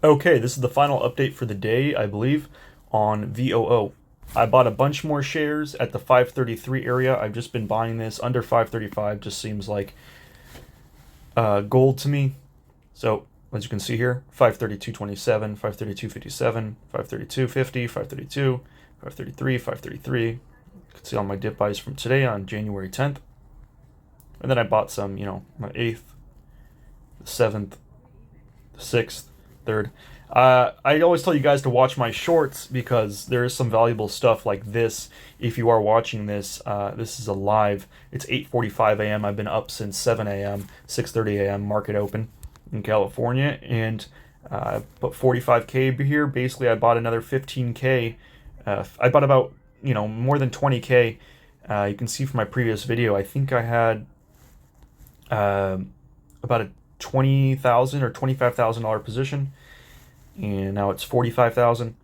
Okay, this is the final update for the day, I believe, on VOO. I bought a bunch more shares at the 533 area. I've just been buying this under 535. Just seems like gold to me. So as you can see here, 532.27, 532.57, 532.50, 532, 533, 533. You can see all my dip buys from today on January 10th. And then I bought some, my 8th, the 7th, the 6th, 3rd. I always tell you guys to watch my shorts because there is some valuable stuff like this. If you are watching this, this is a live. It's 8:45 a.m. I've been up since 7 a.m., 6:30 a.m. market open in California, and put 45K here. Basically, I bought another 15K. I bought about more than 20K. You can see from my previous video, I think I had about a $20,000 or $25,000 position, and now it's 45,000.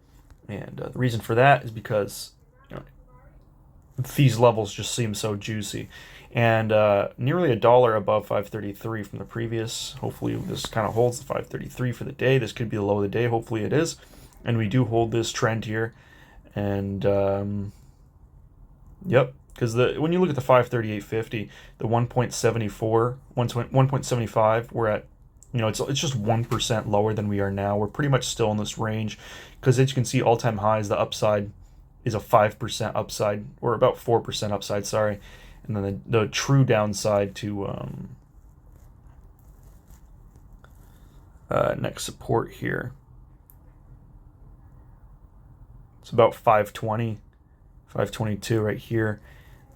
And the reason for that is because these levels just seem so juicy, and nearly a dollar above 533 from the previous. Hopefully, this kind of holds the 533 for the day. This could be the low of the day. Hopefully, it is, and we do hold this trend here. And yep, because when you look at the 538.50, the 1.74, 1.75, we're at, it's just 1% lower than we are now. We're pretty much still in this range because as you can see, all-time highs, the upside is a 5% upside, or about 4% upside, sorry. And then the true downside to next support here, it's about 520, 522 right here.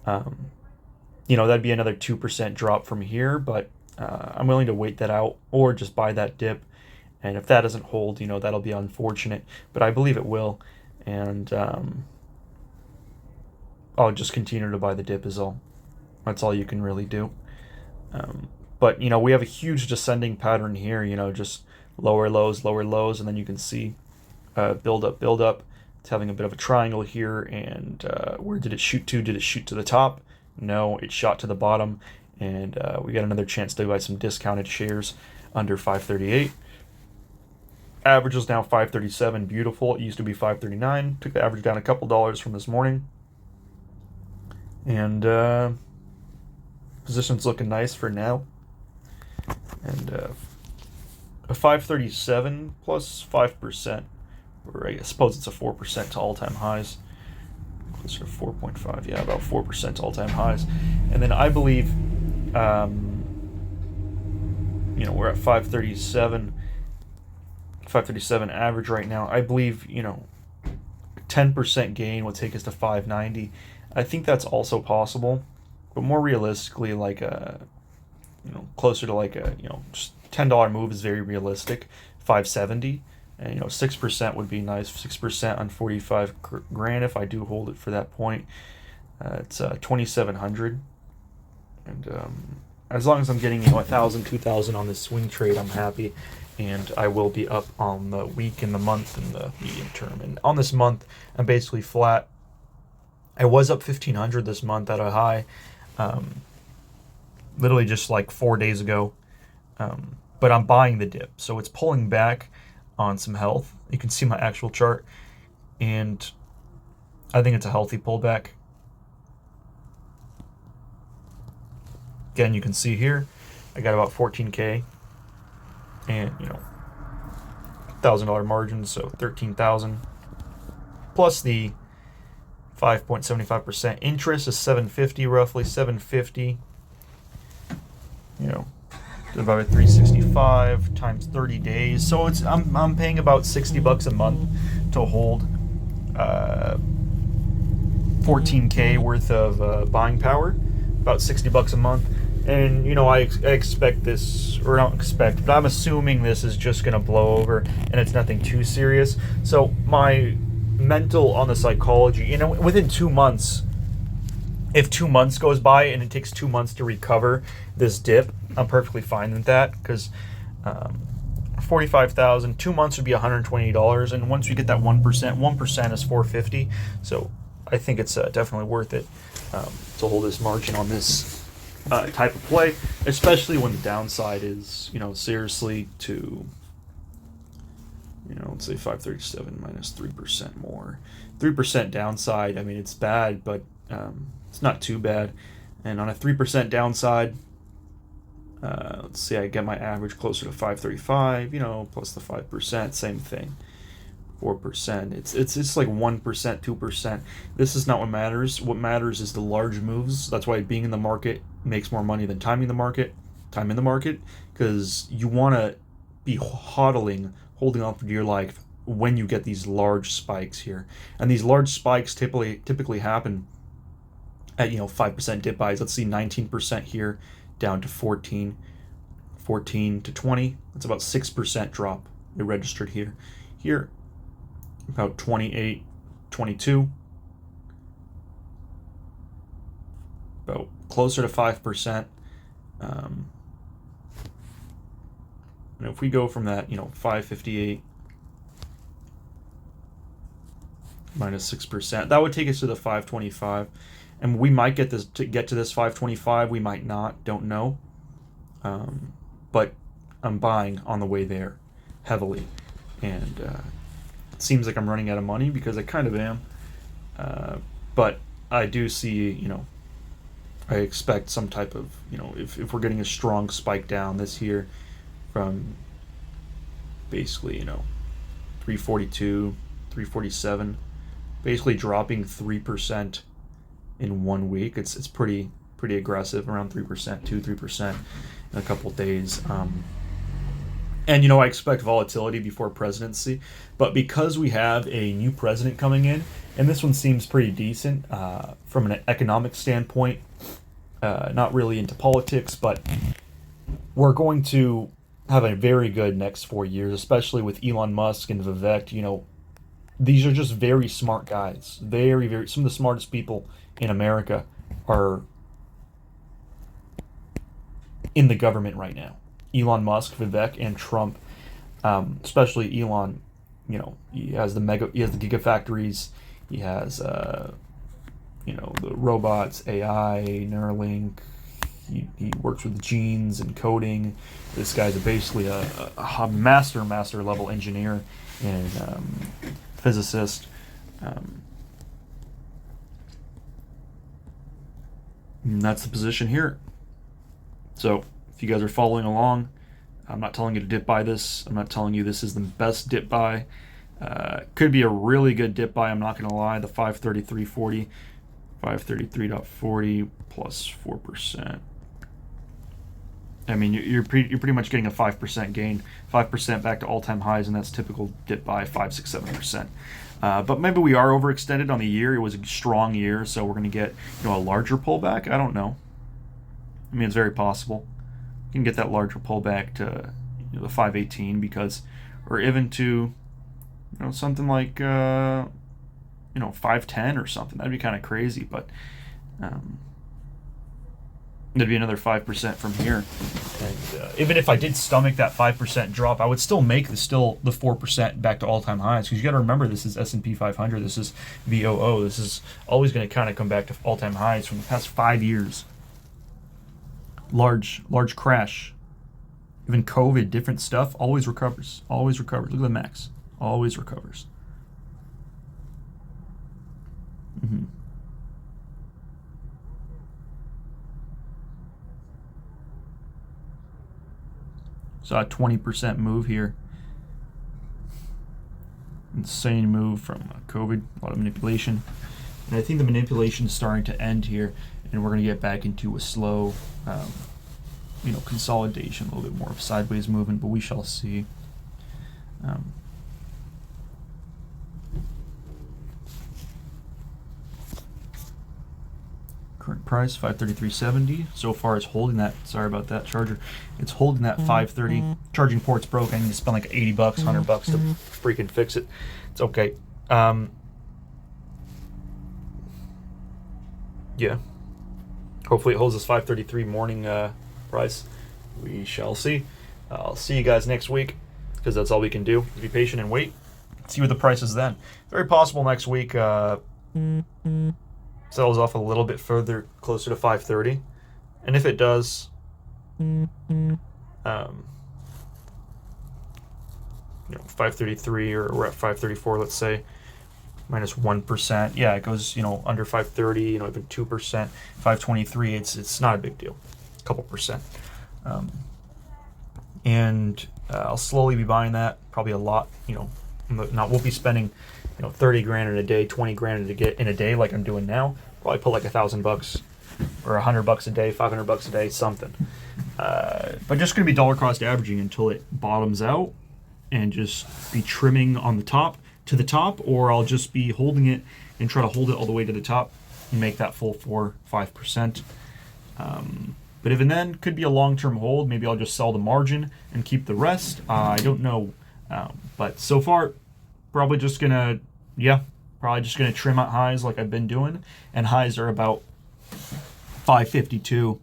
That'd be another 2% drop from here, but I'm willing to wait that out or just buy that dip. And if that doesn't hold, that'll be unfortunate, but I believe it will. And I'll just continue to buy the dip is all. That's all you can really do. But, we have a huge descending pattern here, just lower lows, and then you can see build up, build up. It's having a bit of a triangle here, and where did it shoot to? Did it shoot to the top? No, it shot to the bottom, and we got another chance to buy some discounted shares under 538. Average is now 537, beautiful. It used to be 539. Took the average down a couple dollars from this morning. And position's looking nice for now. And a 537 plus 5%, or I suppose it's a 4% to all-time highs. Closer to 4.5, yeah, about 4% to all-time highs. And then I believe, we're at 537 average right now. I believe, 10% gain will take us to 590. I think that's also possible, but more realistically, like closer to like a, just $10 move is very realistic. 570, and 6% would be nice. 6% on 45 grand if I do hold it for that point. It's 2,700, and as long as I'm getting 1,000, 2,000 on this swing trade, I'm happy. And I will be up on the week and the month and the medium term. And on this month, I'm basically flat. I was up 1,500 this month at a high, literally just like 4 days ago. But I'm buying the dip, so it's pulling back on some health. You can see my actual chart, and I think it's a healthy pullback. Again, you can see here, I got about 14K. And $1,000 margins, so 13,000 plus the 5.75% interest is 750, roughly 750. Divided by 365 times 30 days, so it's I'm paying about $60 a month to hold 14K worth of buying power, about $60 a month. And I expect this, or not expect, but I'm assuming this is just going to blow over and it's nothing too serious. So my mental on the psychology, within 2 months, if 2 months goes by and it takes 2 months to recover this dip, I'm perfectly fine with that, because 45,000, 2 months would be $120, and once we get that 1% is 450. So I think it's definitely worth it to hold this margin on this type of play, especially when the downside is, seriously to let's say 537 minus 3% more. 3% downside, I mean, it's bad, but it's not too bad. And on a 3% downside, let's say I get my average closer to 535, plus the 5%, same thing. 4%. It's like 1%, 2%. This is not what matters. What matters is the large moves. That's why being in the market makes more money than timing the market. Time in the market, because you want to be holding on for dear life when you get these large spikes here. And these large spikes typically happen at 5% dip buys. Let's see, 19% here down to 14 to 20. That's about 6% drop they registered here about 28, 22, about closer to 5%. And if we go from that, 558 minus 6%, that would take us to the 525. And we might get to this 525. We might not. Don't know. But I'm buying on the way there heavily. And it seems like I'm running out of money because I kind of am. But I do see, I expect some type of, if we're getting a strong spike down this year from basically, 342, 347, basically dropping 3% in 1 week. It's pretty aggressive, around 3%, 2-3% in a couple days. And I expect volatility before presidency, but because we have a new president coming in, and this one seems pretty decent from an economic standpoint, not really into politics, but we're going to have a very good next 4 years, especially with Elon Musk and Vivek. These are just very smart guys. Very, very, some of the smartest people in America are in the government right now. Elon Musk, Vivek, and Trump, especially Elon. He has the gigafactories. He has, the robots, AI, Neuralink. He works with genes and coding. This guy's basically a master level engineer and physicist. And that's the position here. So if you guys are following along, I'm not telling you to dip buy this. I'm not telling you this is the best dip buy. Could be a really good dip buy, I'm not going to lie. The 533.40, 533.40 plus 4%. I mean, you're pretty much getting a 5% gain, 5% back to all-time highs, and that's typical dip buy, 5, 6, 7%. But maybe we are overextended on the year. It was a strong year, so we're going to get a larger pullback. I don't know. I mean, it's very possible. You can get that larger pullback to the 518 because, or even to something like 510 or something. That'd be kind of crazy, but there'd be another 5% from here. And even if I did stomach that 5% drop, I would still make the 4% back to all-time highs, because you got to remember, this is S&P 500, this is VOO, this is always going to kind of come back to all-time highs from the past 5 years. Large crash, even COVID, different stuff, always recovers. Look at the max, always recovers. Saw a 20% move here. Insane move from COVID, a lot of manipulation. And I think the manipulation is starting to end here, and we're going to get back into a slow, consolidation, a little bit more of sideways movement, but we shall see. Current price 533.70. So far, it's holding that. Sorry about that, charger. It's holding that 530. Charging port's broke. I need to spend like $80, $100 to freaking fix it. It's okay. Yeah. Hopefully, it holds this 533 morning price. We shall see. I'll see you guys next week, because that's all we can do. Be patient and wait. See what the price is then. Very possible next week. Sells off a little bit further, closer to 530, and if it does, 533, or we're at 534, let's say, minus 1%. Yeah, it goes, under 530, even 2%, 523. It's not a big deal, a couple percent. And I'll slowly be buying that, probably a lot. We'll be spending 30 grand in a day, 20 grand in a day, like I'm doing now. Probably put like $1,000 or $100 a day, $500 a day, something. But just gonna be dollar cost averaging until it bottoms out, and just be trimming on the top to the top, or I'll just be holding it and try to hold it all the way to the top and make that full 4-5%. But even then, could be a long-term hold. Maybe I'll just sell the margin and keep the rest. I don't know. But so far, probably just gonna trim at highs like I've been doing, and highs are about 552.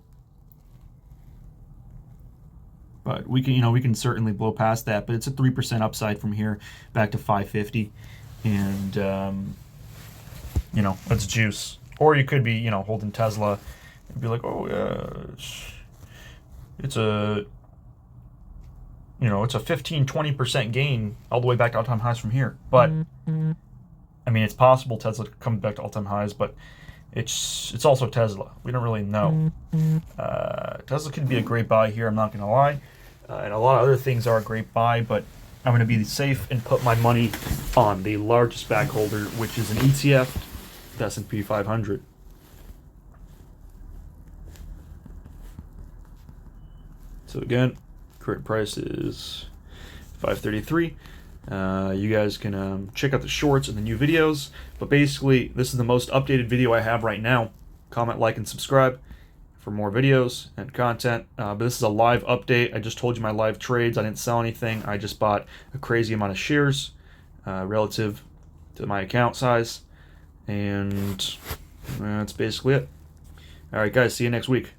But we can certainly blow past that. But it's a 3% upside from here back to 550, and that's juice. Or you could be holding Tesla and be like, oh yeah, it's a 15-20% gain all the way back to all-time highs from here. But I mean, it's possible Tesla comes back to all-time highs, but it's also Tesla. We don't really know. Tesla could be a great buy here, I'm not going to lie. And a lot of other things are a great buy, but I'm going to be safe and put my money on the largest back holder, which is an ETF, the S&P 500. So again, current price is 533. You guys can check out the shorts and the new videos, but basically this is the most updated video I have right now. Comment, like, and subscribe for more videos and content. But this is a live update. I just told you my live trades. I didn't sell anything. I just bought a crazy amount of shares relative to my account size, and that's basically it. All right, guys, see you next week.